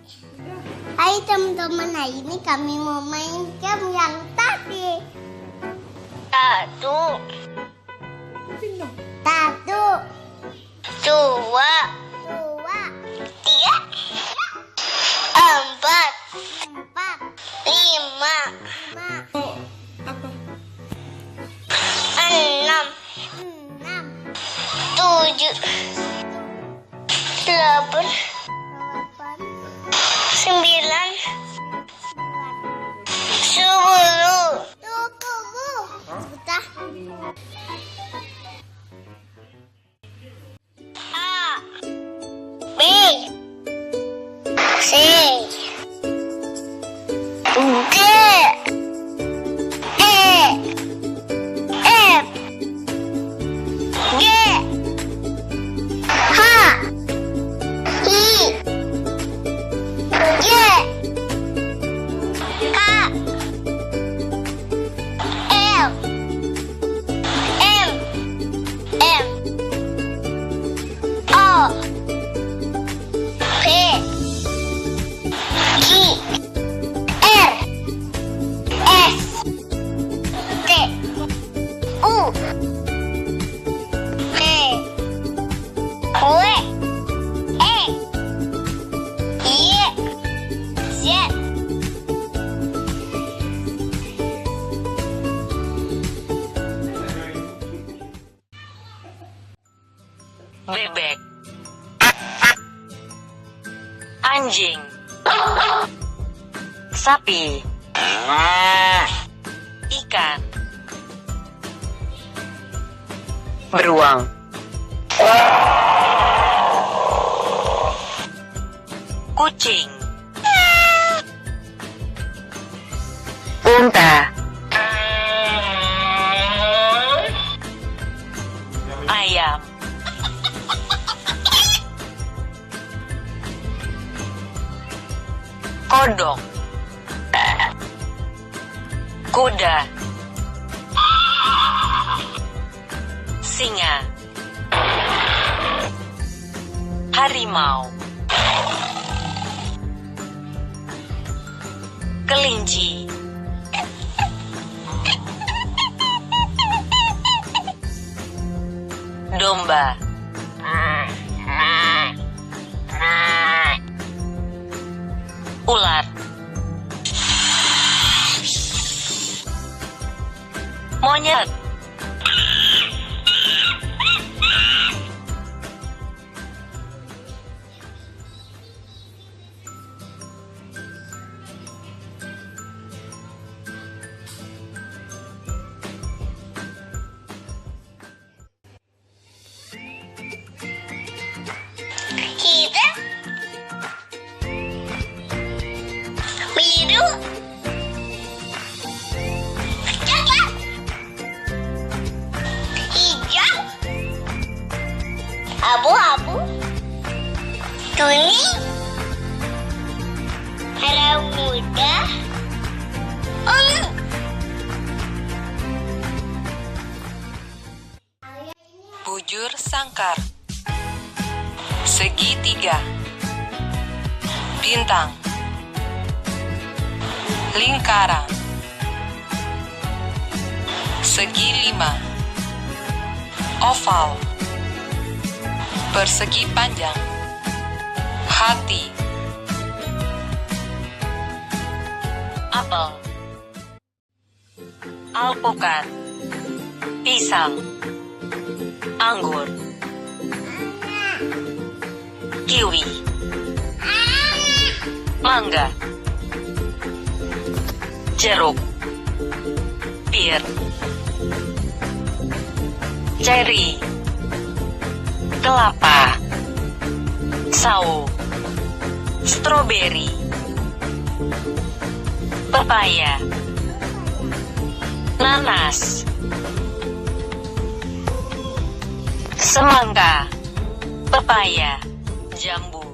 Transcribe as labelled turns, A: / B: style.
A: Hai teman-teman, hari ini kami mau main game yang tadi. Satu, dua, tiga, empat, lima, enam, tujuh, delapan, sembilan, sepuluh. Sudah. A, B, C, D, E, F, G, H, I, J, K, L, M, O, P, Q, R, S, T, U, V, W, E, Y, Z.
B: Bebek, anjing, sapi, ikan, beruang, kucing, unta, ayam, kodok, kuda, singa, harimau, kelinci, domba, ular, monyet,
A: Hitam, biru, coklat, hijau, abu-abu, kuning, merah muda, ungu.
B: bujur sangkar, segitiga, bintang, lingkaran, segi lima, oval, persegi panjang, hati, apel, alpukat, pisang, anggur, kiwi, mangga, jeruk, pir, ceri, kelapa, sawo, stroberi, pepaya, nanas, semangka, pepaya, jambu,